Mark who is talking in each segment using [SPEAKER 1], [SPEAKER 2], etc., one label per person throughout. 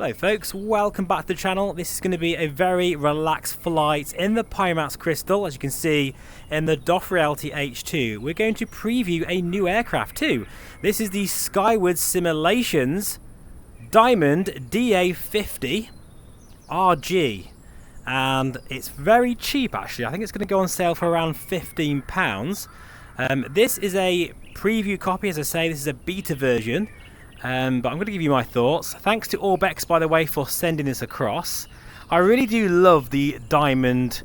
[SPEAKER 1] Hello folks, welcome back to the channel. This is going to be a very relaxed flight in the Pimax Crystal, as you can see in the DOF Reality H2. We're going to preview a new aircraft too. This is the Skyward Simulations Diamond DA-50 RG, and it's very cheap actually. I think it's going to go on sale for around £15. This is a preview copy, as I say. This is a beta version. But I'm going to give you my thoughts. Thanks to Orbex, by the way, for sending this across. I really do love the Diamond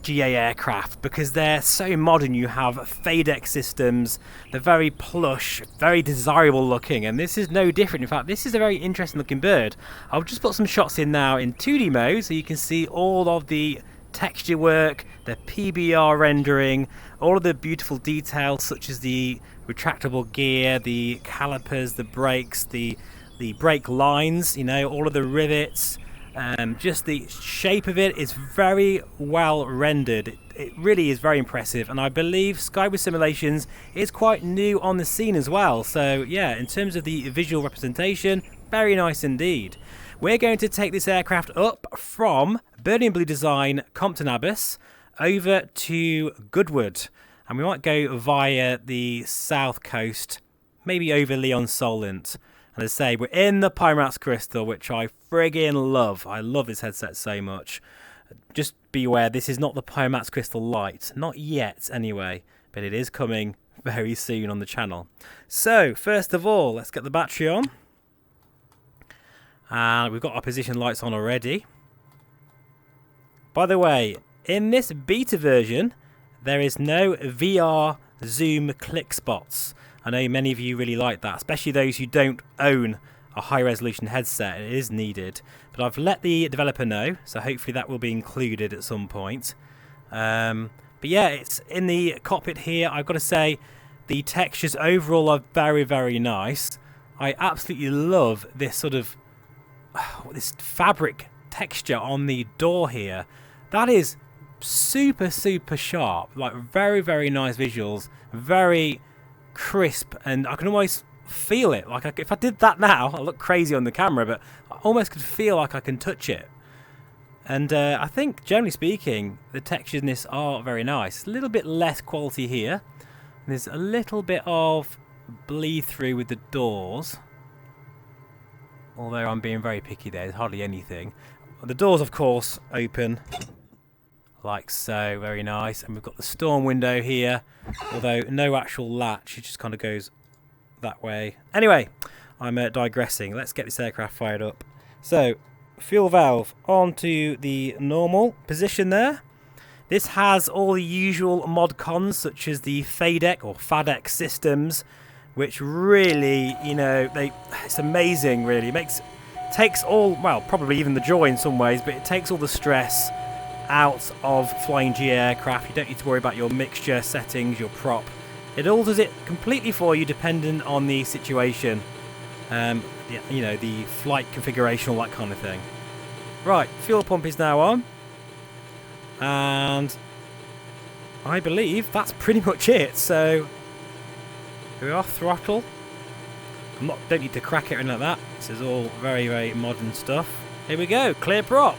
[SPEAKER 1] GA aircraft because they're so modern. You have FADEC systems. They're very plush, very desirable looking, and this is no different. In fact, this is a very interesting looking bird. I'll just put some shots in now in 2D mode so you can see all of the texture work, the PBR rendering, all of the beautiful details such as the retractable gear, the calipers, the brakes, the brake lines, you know, all of the rivets, just the shape of it is very well rendered. It really is very impressive, and I believe Skyward Simulations is quite new on the scene as well. So yeah, in terms of the visual representation, very nice indeed. We're going to take this aircraft up from Burning Blue Design, Compton Abbas, over to Goodwood. And we might go via the south coast, maybe over Leon Solent. And as I say, we're in the Pimax Crystal, which I friggin' love. I love this headset so much. Just be aware, this is not the Pimax Crystal Lite. Not yet, anyway. But it is coming very soon on the channel. So, first of all, let's get the battery on. And we've got our position lights on already. By the way, in this beta version, there is no VR zoom click spots. I know many of you really like that, especially those who don't own a high resolution headset. It is needed, but I've let the developer know, so hopefully that will be included at some point. But yeah, it's in the cockpit here. I've got to say, the textures overall are very, very nice. I absolutely love this sort of this fabric texture on the door here. That is super sharp, like very, very nice visuals, very crisp, and I can almost feel it. Like if I did that now, I look crazy on the camera, but I almost could feel like I can touch it. And I think generally speaking, the textures in this are very nice. A little bit less quality here. There's a little bit of bleed through with the doors, although I'm being very picky there. There's hardly anything. The doors, of course, open like so, very nice. And we've got the storm window here, although no actual latch. It just kind of goes that way. Anyway, I'm digressing. Let's get this aircraft fired up. So, fuel valve onto the normal position there. This has all the usual mod cons, such as the FADEC or FADEC systems, which really, you know, it's amazing, really. Takes all, well, probably even the joy in some ways, but it takes all the stress out of flying GA aircraft. You don't need to worry about your mixture settings, your prop. It alters it completely for you dependent on the situation, you know, the flight configuration, all that kind of thing. Right, fuel pump is now on, and I believe that's pretty much it. So here we are, throttle. Don't need to crack it or anything like that. This is all very, very modern stuff. Here we go, clear prop.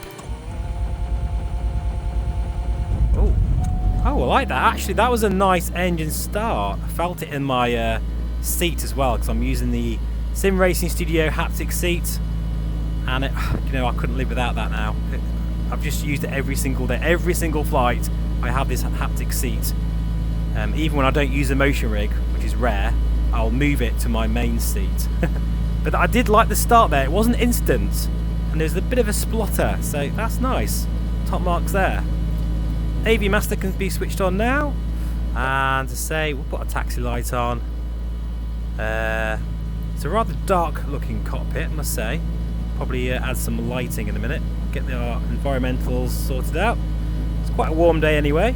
[SPEAKER 1] Oh, I like that. Actually, that was a nice engine start. I felt it in my seat as well, because I'm using the Sim Racing Studio haptic seat, and it, you know, I couldn't live without that now. I've just used it every single day, every single flight. I have this haptic seat. Even when I don't use a motion rig, which is rare, I'll move it to my main seat. But I did like the start there. It wasn't instant, and there's a bit of a splutter, so that's nice. Top marks there. AV master can be switched on now, and to say we'll put a taxi light on. It's a rather dark looking cockpit, I must say. Probably add some lighting in a minute. Get the environmentals sorted out. It's quite a warm day anyway.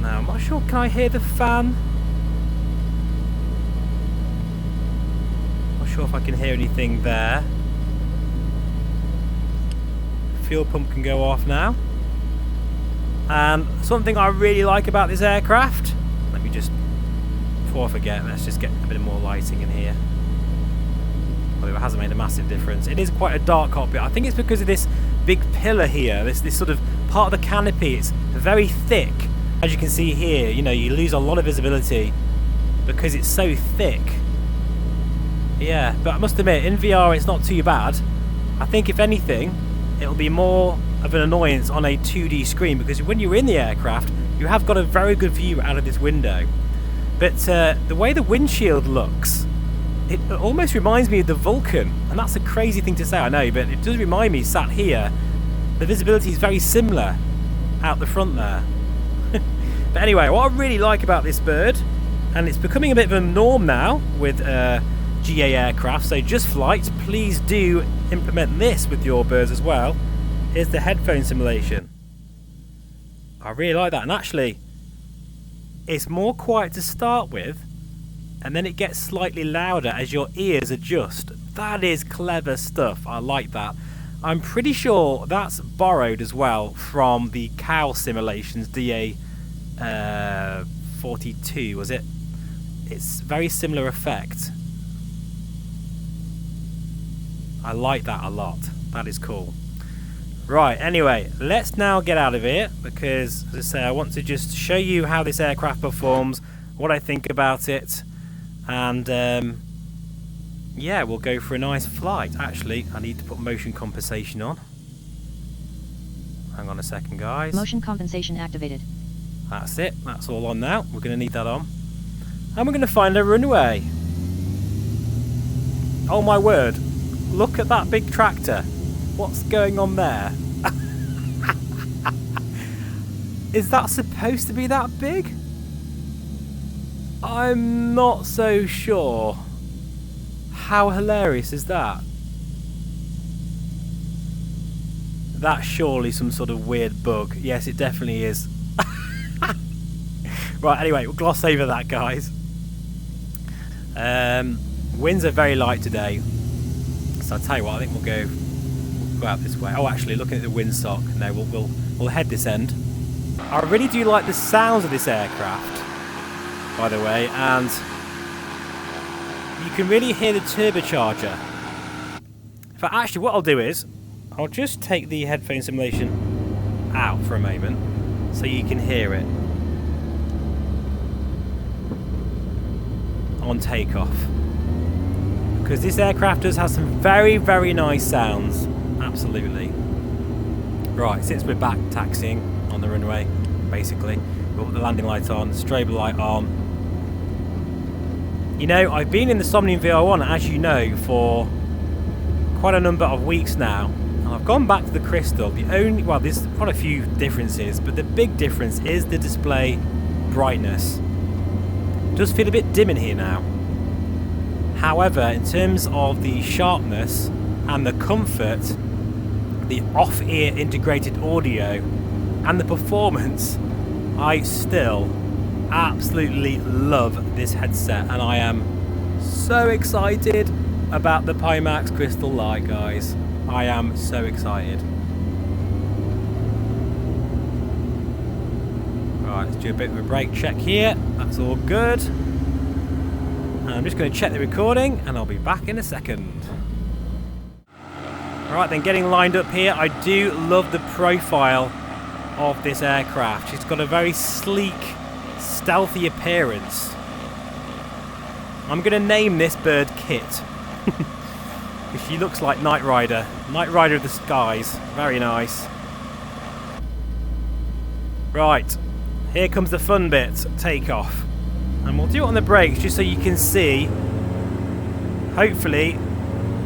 [SPEAKER 1] Now I'm not sure, can I hear the fan? Not sure if I can hear anything there. Fuel pump can go off now. And something I really like about this aircraft, let me just before I forget, let's just get a bit more lighting in here. Although it hasn't made a massive difference. It is quite a dark cockpit. I think it's because of this big pillar here, this sort of part of the canopy. It's very thick. As you can see here, you know, you lose a lot of visibility because it's so thick. Yeah, but I must admit, in VR it's not too bad. I think if anything, it'll be more of an annoyance on a 2D screen, because when you're in the aircraft, you have got a very good view out of this window. But the way the windshield looks, it almost reminds me of the Vulcan, and that's a crazy thing to say, I know, but it does remind me, sat here, the visibility is very similar out the front there. But anyway, what I really like about this bird, and it's becoming a bit of a norm now with GA aircraft, so Just Flight, please do implement this with your birds as well, is the headphone simulation. I really like that, and actually it's more quiet to start with, and then it gets slightly louder as your ears adjust. That is clever stuff. I like that. I'm pretty sure that's borrowed as well from the Cow Simulations DA-42, was it? It's very similar effect. I like that a lot. That is cool. Right, anyway, let's now get out of here, because, as I say, I want to just show you how this aircraft performs, what I think about it, and yeah, we'll go for a nice flight. Actually, I need to put motion compensation on. Hang on a second, guys.
[SPEAKER 2] Motion compensation activated.
[SPEAKER 1] That's it. That's all on now. We're going to need that on. And we're going to find a runway. Oh my word. Look at that big tractor. What's going on there? Is that supposed to be that big? I'm not so sure. How hilarious is that? That's surely some sort of weird bug. Yes, it definitely is. Right, anyway, we'll gloss over that, guys. Winds are very light today. So I'll tell you what, I think we'll go out this way. Oh, actually, looking at the windsock, no, we'll head this end. I really do like the sounds of this aircraft, by the way, and you can really hear the turbocharger. But actually, what I'll do is I'll just take the headphone simulation out for a moment so you can hear it on takeoff, because this aircraft does have some very, very nice sounds. Absolutely. Right, since we're back taxiing on the runway, basically, we'll put the landing light on, strobe light on. You know, I've been in the Somnium VR1, as you know, for quite a number of weeks now, and I've gone back to the Crystal. The only, well, there's quite a few differences, but the big difference is the display brightness. It does feel a bit dim in here now. However, in terms of the sharpness and the comfort, the off-ear integrated audio, and the performance, I still absolutely love this headset, and I am so excited about the Pimax Crystal Lite, guys. I am so excited. Right, let's do a bit of a brake check here. That's all good. And I'm just going to check the recording, and I'll be back in a second. Alright then, getting lined up here. I do love the profile of this aircraft. She's got a very sleek, stealthy appearance. I'm going to name this bird Kit. Because she looks like Knight Rider. Knight Rider of the skies. Very nice. Right, here comes the fun bit, takeoff. And we'll do it on the brakes just so you can see, hopefully,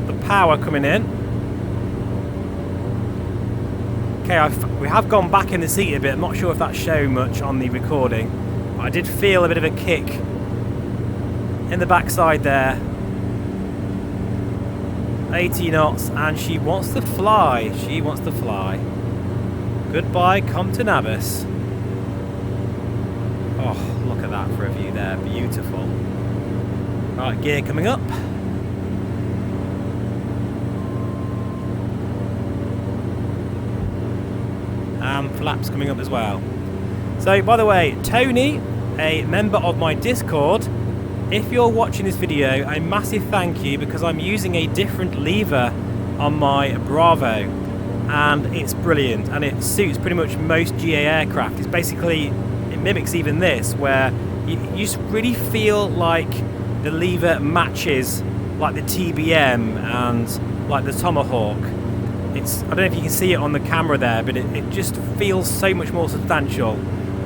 [SPEAKER 1] the power coming in. Okay, we have gone back in the seat a bit. I'm not sure if that's shown much on the recording. But I did feel a bit of a kick in the backside there. 80 knots, and she wants to fly. She wants to fly. Goodbye, Compton Abbas. Oh, look at that for a view there. Beautiful. Right, gear coming up. And flaps coming up as well. So, by the way, Tony, a member of my Discord, if you're watching this video, a massive thank you, because I'm using a different lever on my Bravo, and it's brilliant, and it suits pretty much most GA aircraft. It's basically, it mimics even this, where you just really feel like the lever matches like the TBM and like the Tomahawk. I don't know if you can see it on the camera there, but it just feels so much more substantial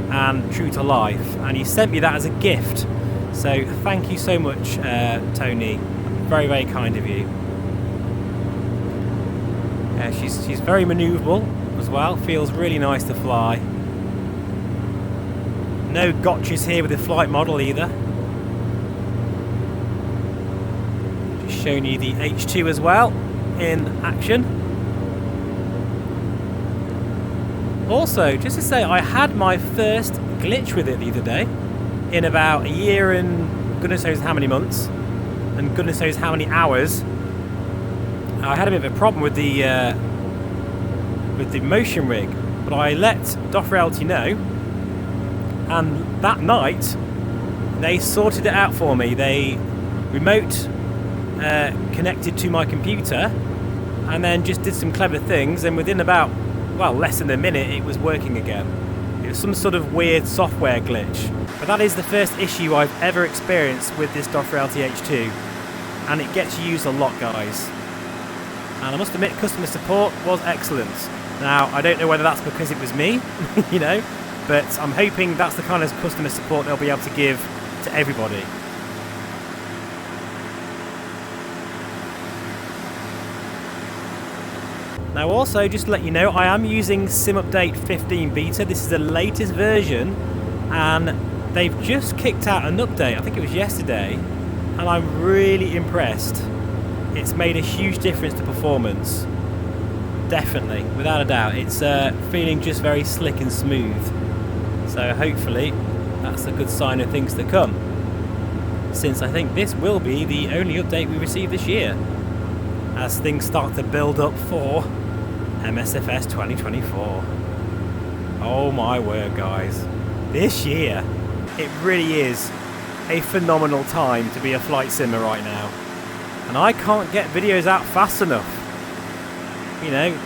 [SPEAKER 1] and true to life, and he sent me that as a gift, so thank you so much, Tony. Very, very kind of you. She's very manoeuvrable as well, feels really nice to fly. No gotchas here with the flight model either. Just showing you the H2 as well in action. Also, just to say, I had my first glitch with it the other day in about a year and goodness knows how many months and goodness knows how many hours. I had a bit of a problem with the motion rig, but I let DOF Reality know, and that night they sorted it out for me. They remote connected to my computer and then just did some clever things, and within about, well, less than a minute it was working again. It was some sort of weird software glitch. But that is the first issue I've ever experienced with this DOF Reality H2, and it gets used a lot, guys. And I must admit, customer support was excellent. Now, I don't know whether that's because it was me, you know, but I'm hoping that's the kind of customer support they'll be able to give to everybody. Now also, just to let you know, I am using Sim Update 15 Beta. This is the latest version, and they've just kicked out an update, I think it was yesterday, and I'm really impressed. It's made a huge difference to performance. Definitely, without a doubt. It's feeling just very slick and smooth. So hopefully that's a good sign of things to come, since I think this will be the only update we receive this year, as things start to build up for MSFS 2024. Oh my word, guys. This year, it really is a phenomenal time to be a flight simmer right now. And I can't get videos out fast enough. You know,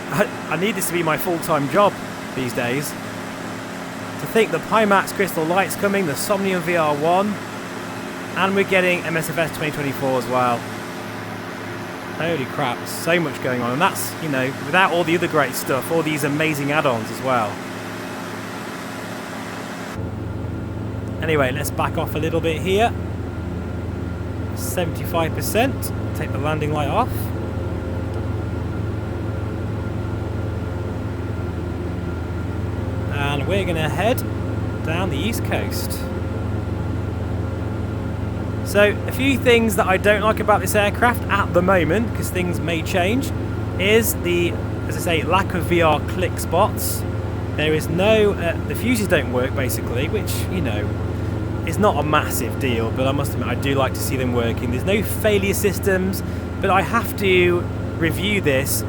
[SPEAKER 1] I need this to be my full-time job these days. To think the Pimax Crystal Light's coming, the Somnium VR1, and we're getting MSFS 2024 as well. Holy crap, so much going on, and that's, you know, without all the other great stuff, all these amazing add-ons as well. Anyway, let's back off a little bit here. 75%, take the landing light off. And we're going to head down the east coast. So, a few things that I don't like about this aircraft at the moment, because things may change, is the, as I say, lack of VR click spots. There is no, the fuses don't work basically, which, you know, is not a massive deal, but I must admit I do like to see them working. There's no failure systems, but I have to review this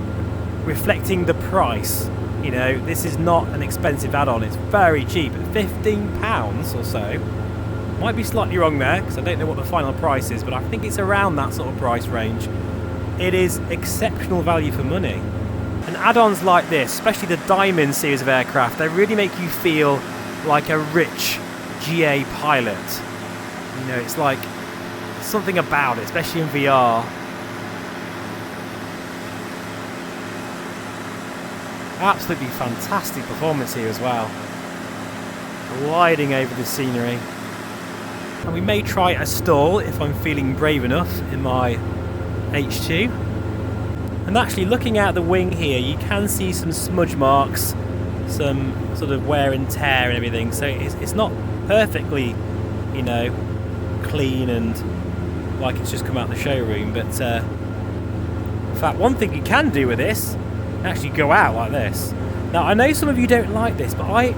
[SPEAKER 1] reflecting the price. You know, this is not an expensive add-on, it's very cheap, at £15 or so. Might be slightly wrong there, because I don't know what the final price is, but I think it's around that sort of price range. It is exceptional value for money. And add-ons like this, especially the Diamond series of aircraft, they really make you feel like a rich GA pilot. You know, it's like something about it, especially in VR. Absolutely fantastic performance here as well. Gliding over the scenery. And we may try a stall if I'm feeling brave enough in my H2. And actually, looking out the wing here, you can see some smudge marks, some sort of wear and tear and everything. So it's not perfectly, you know, clean and like it's just come out of the showroom. But in fact, one thing you can do with this, actually go out like this. Now, I know some of you don't like this, but I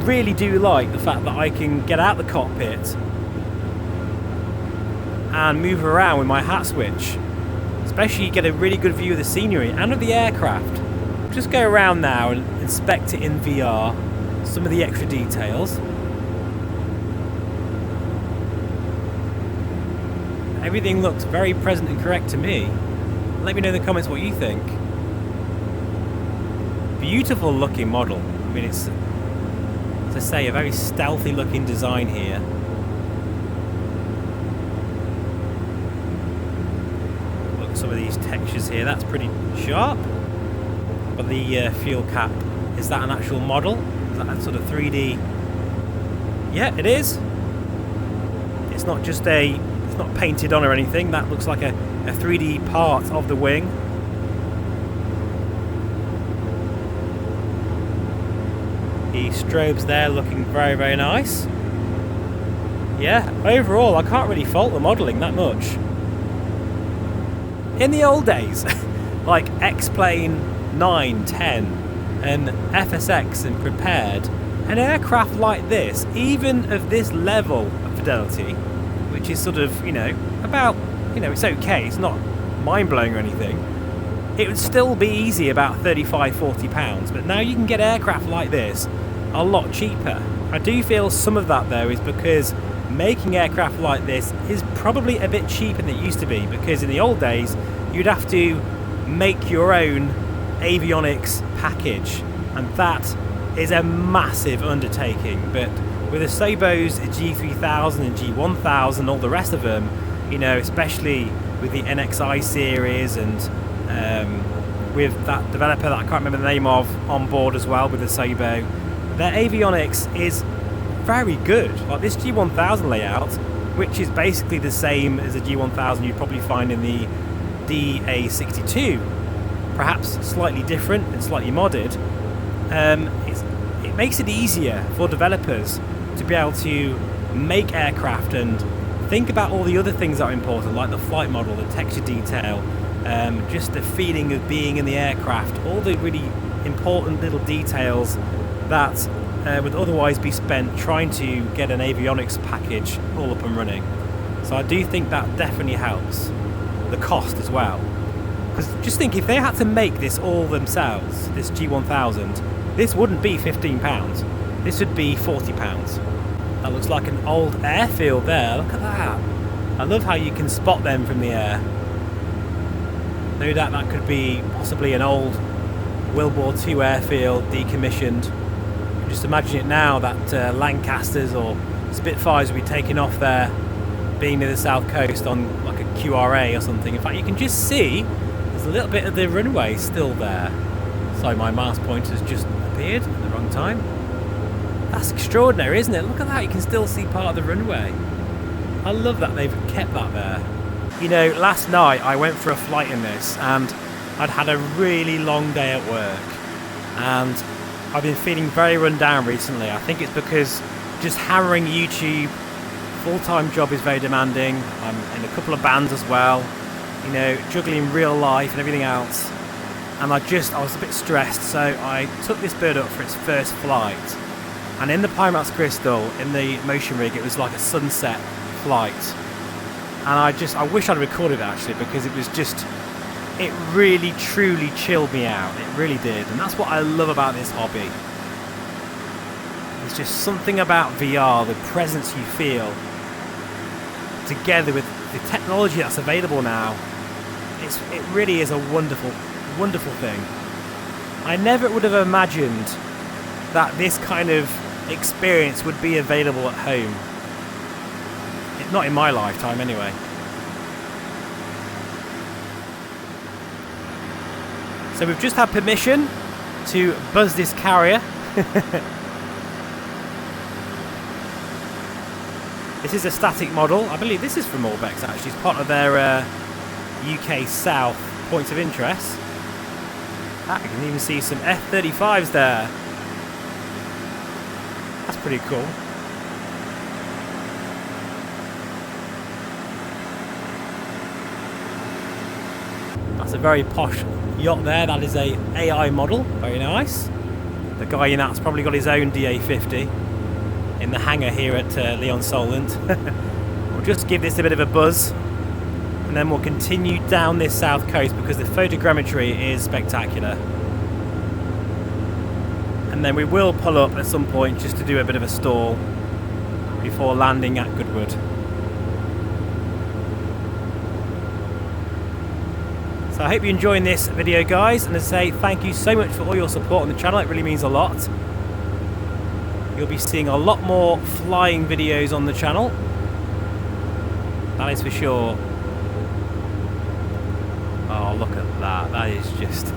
[SPEAKER 1] really do like the fact that I can get out the cockpit and move around with my hat switch. Especially, you get a really good view of the scenery and of the aircraft. Just go around now and inspect it in VR, some of the extra details. Everything looks very present and correct to me. Let me know in the comments what you think. Beautiful looking model. I mean, it's, as I say, a very stealthy looking design here. Look at some of these textures here, that's pretty sharp. But the fuel cap, is that an actual model? Is that sort of 3D? Yeah, it is. It's not just it's not painted on or anything. That looks like a 3D part of the wing. The strobes there looking very, very nice. Yeah, overall I can't really fault the modelling that much. In the old days, like X-Plane 9, 10 and FSX and Prepared, an aircraft like this, even of this level of fidelity, which is sort of, you know, about, you know, it's okay, it's not mind-blowing or anything, it would still be easy about 35, 40 pounds, but now you can get aircraft like this a lot cheaper. I do feel some of that though is because making aircraft like this is probably a bit cheaper than it used to be, because in the old days you'd have to make your own avionics package, and that is a massive undertaking. But with the Sobos, G3000 and G1000, all the rest of them, you know, especially with the NXI series and with that developer that I can't remember the name of on board as well with the Sobo, their avionics is very good. Like this G1000 layout, which is basically the same as the G1000 you'd probably find in the DA-62, perhaps slightly different and slightly modded. It makes it easier for developers to be able to make aircraft and think about all the other things that are important, like the flight model, the texture detail, just the feeling of being in the aircraft, all the really important little details that would otherwise be spent trying to get an avionics package all up and running. So I do think that definitely helps. The cost as well. Because just think, if they had to make this all themselves, this G1000, this wouldn't be £15. This would be £40. That looks like an old airfield there. Look at that. I love how you can spot them from the air. No doubt that could be possibly an old World War II airfield, decommissioned. Just imagine it now that Lancasters or Spitfires will be taking off there, being near the south coast on like a QRA or something. In fact, you can just see there's a little bit of the runway still there. Sorry, my mouse pointer's just appeared at the wrong time. That's extraordinary, isn't it? Look at that, you can still see part of the runway. I love that they've kept that there. You know, last night I went for a flight in this and I'd had a really long day at work and I've been feeling very run down recently. I think it's because just hammering YouTube, full-time job is very demanding. I'm in a couple of bands as well, you know, juggling real life and everything else. And I was a bit stressed, so I took this bird up for its first flight. And in the Pimax Crystal, in the motion rig, it was like a sunset flight. And I wish I'd recorded it actually, because it was just, it really truly chilled me out. It really did. And that's what I love about this hobby. There's just something about VR, the presence you feel, together with the technology that's available now. It really is a wonderful, wonderful thing. I never would have imagined that this kind of experience would be available at home. Not in my lifetime anyway. So we've just had permission to buzz this carrier. This is a static model. I believe this is from Orbex actually. It's part of their UK South points of interest. You can even see some F-35s there. That's pretty cool. That's a very posh yacht there. That is a AI model. Very nice. The guy in that's probably got his own DA-50 in the hangar here at Leon Solent. We'll just give this a bit of a buzz and then we'll continue down this south coast because the photogrammetry is spectacular. And then we will pull up at some point just to do a bit of a stall before landing at Goodwood. So I hope you're enjoying this video, guys, and I say thank you so much for all your support on the channel. It really means a lot. You'll be seeing a lot more flying videos on the channel. That is for sure. Oh, look at that. That is just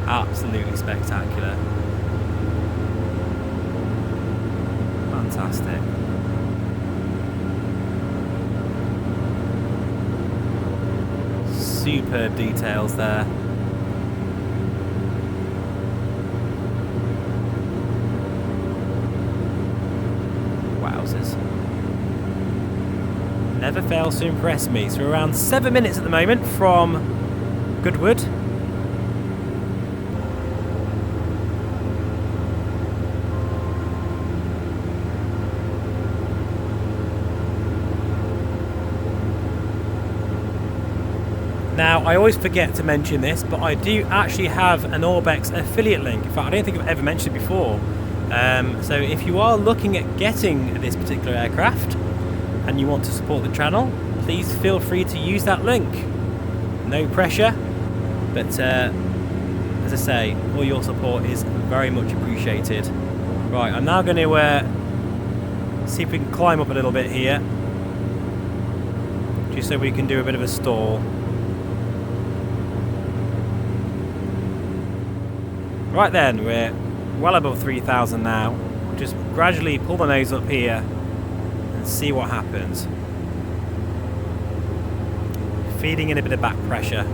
[SPEAKER 1] absolutely spectacular. Fantastic. Superb details there. Wowzers. Never fails to impress me. So we're around 7 minutes at the moment from Goodwood. Now, I always forget to mention this, but I do actually have an Orbex affiliate link. In fact, I don't think I've ever mentioned it before. So if you are looking at getting this particular aircraft and you want to support the channel, please feel free to use that link. No pressure, but as I say, all your support is very much appreciated. Right, I'm now going to see if we can climb up a little bit here, just so we can do a bit of a stall. Right then, we're well above 3,000 now. We'll just gradually pull the nose up here and see what happens. Feeding in a bit of back pressure.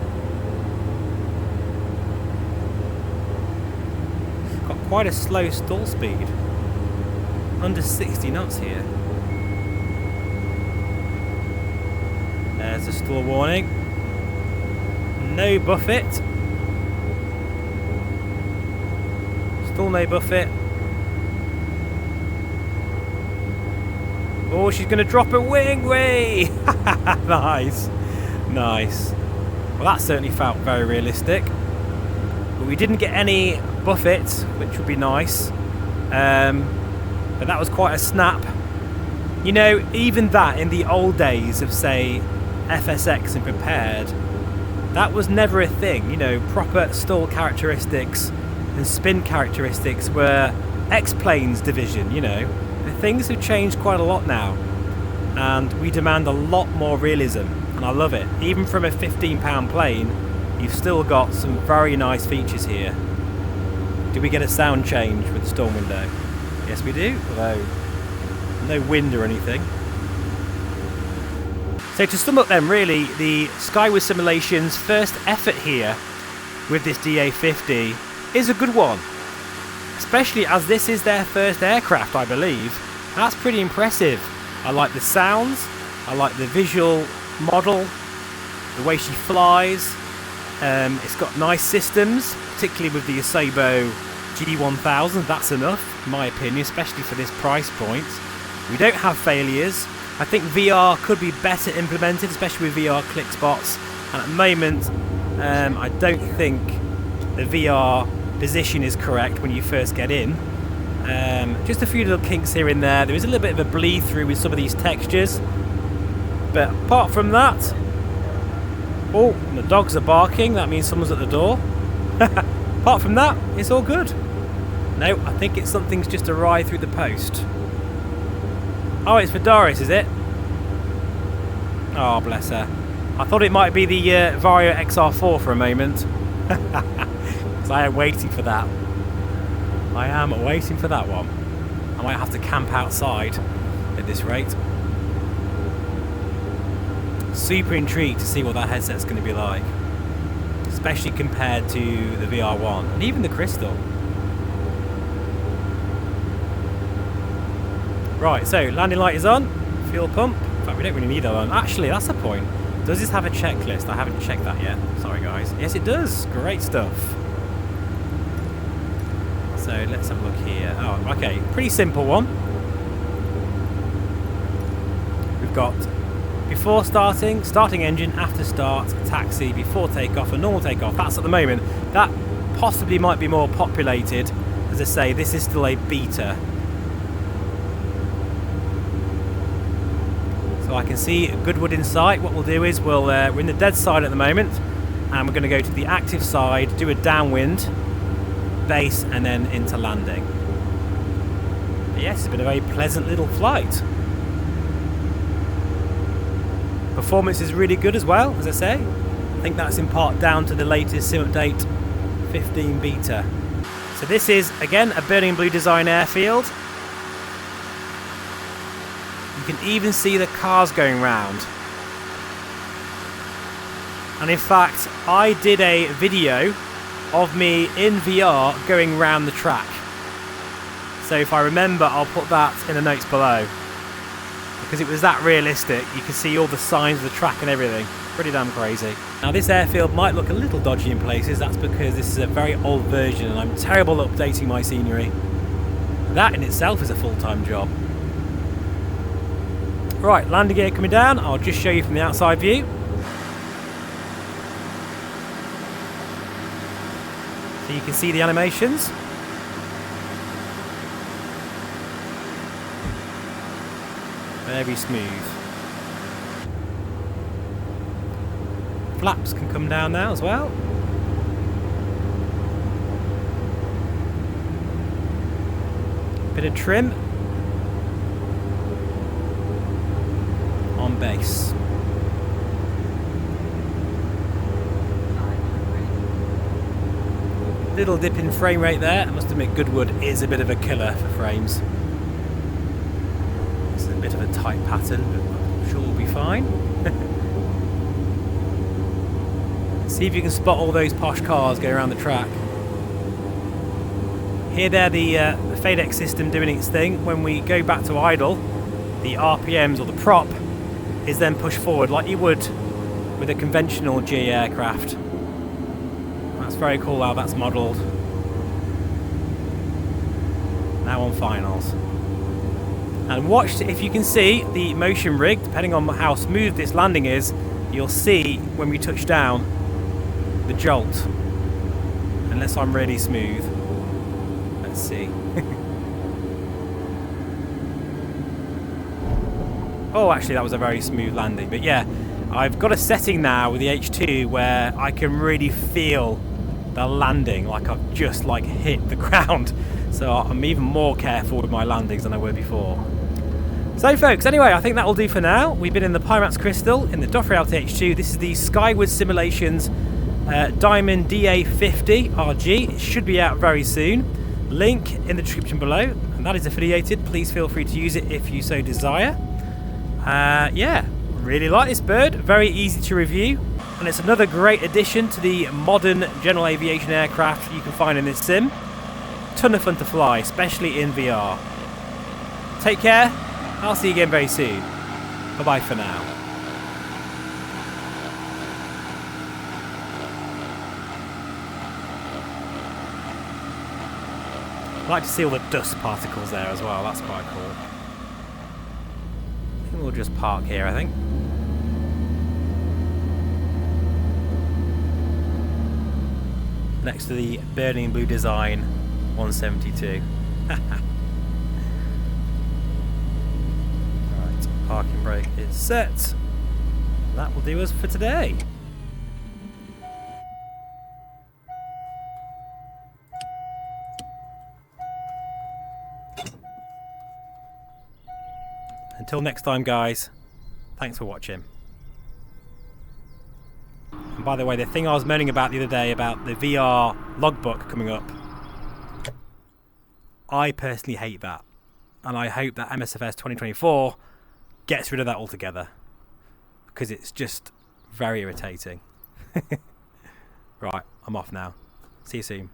[SPEAKER 1] Got quite a slow stall speed. Under 60 knots here. There's a stall warning. No buffet. Still no buffet. Oh, she's going to drop a wing. Way! Nice. Nice. Well, that certainly felt very realistic. But we didn't get any buffet, which would be nice. But that was quite a snap. You know, even that in the old days of, say, FSX and Prepared, that was never a thing. You know, proper stall characteristics and spin characteristics were X-Planes division, you know. But things have changed quite a lot now, and we demand a lot more realism, and I love it. Even from a £15 plane, you've still got some very nice features here. Do we get a sound change with the storm window? Yes, we do, although no wind or anything. So to sum up then, really, the Skyward Simulations' first effort here with this DA-50 is a good one, especially as this is their first aircraft, I believe. That's pretty impressive. I like the sounds, I like the visual model, the way she flies. It's got nice systems, particularly with the Asobo G1000. That's enough, in my opinion, especially for this price point. We don't have failures. I think VR could be better implemented, especially with VR click spots, and at the moment I don't think the VR position is correct when you first get in. Just a few little kinks here and there. There is a little bit of a bleed through with some of these textures, but apart from that, oh, the dogs are barking. That means someone's at the door. Apart from that, it's all good. No, I think it's something's just arrived through the post. Oh, it's for Doris, is it? Oh, bless her. I thought it might be the Vario XR4 for a moment. I am waiting for that. I am waiting for that one. I might have to camp outside at this rate. Super intrigued to see what that headset's going to be like, especially compared to the VR1 and even the Crystal. Right, so landing light is on. Fuel pump. In fact, we don't really need that on. Actually, that's the point. Does this have a checklist? I haven't checked that yet. Sorry, guys. Yes, it does. Great stuff. So let's have a look here. Oh, okay, pretty simple one. We've got before starting, starting engine, after start, taxi, before takeoff, and normal takeoff. That's at the moment. That possibly might be more populated. As I say, this is still a beta. So I can see Goodwood in sight. What we'll do is we're in the dead side at the moment. and we're going to go to the active side, do a downwind, base, and then into landing. But yes, it's been a very pleasant little flight. Performance is really good as well, as I say. I think that's in part down to the latest sim update 15 beta. So this is, again, a burning blue design airfield. You can even see the cars going round. And in fact, I did a video of me in VR going round the track. So if I remember, I'll put that in the notes below. Because it was that realistic, you can see all the signs of the track and everything. Pretty damn crazy. Now this airfield might look a little dodgy in places, that's because this is a very old version and I'm terrible at updating my scenery. That in itself is a full-time job. Right, landing gear coming down, I'll just show you from the outside view. So you can see the animations. Very smooth. Flaps can come down now as well. Bit of trim on base. Little dip in frame rate there. I must admit Goodwood is a bit of a killer for frames. It's a bit of a tight pattern, but I'm sure we'll be fine. See if you can spot all those posh cars going around the track. Here they're the FADEX system doing its thing. When we go back to idle, the RPMs or the prop is then pushed forward like you would with a conventional GE aircraft. That's very cool how that's modelled. Now on finals. And watch if you can see the motion rig, depending on how smooth this landing is, you'll see when we touch down the jolt. Unless I'm really smooth. Let's see. Oh, actually that was a very smooth landing. But yeah, I've got a setting now with the H2 where I can really feel the landing, like I've just like hit the ground. So I'm even more careful with my landings than I were before. So folks, anyway, I think that will do for now. We've been in the Pimax Crystal in the DOF Reality H2. This is the Skyward Simulations Diamond DA-50 RG. It should be out very soon. Link in the description below, and that is affiliated. Please feel free to use it if you so desire. Yeah, really like this bird. Very easy to review. And it's another great addition to the modern general aviation aircraft you can find in this sim. Ton of fun to fly, especially in VR. Take care. I'll see you again very soon. Bye-bye for now. I like to see all the dust particles there as well. That's quite cool. I think we'll just park here, I think. Next to the burning blue design 172. Right, parking brake is set. That will do us for today. Until next time, guys, thanks for watching. And by the way, the thing I was moaning about the other day about the VR logbook coming up, I personally hate that. And I hope that MSFS 2024 gets rid of that altogether. Because it's just very irritating. Right, I'm off now. See you soon.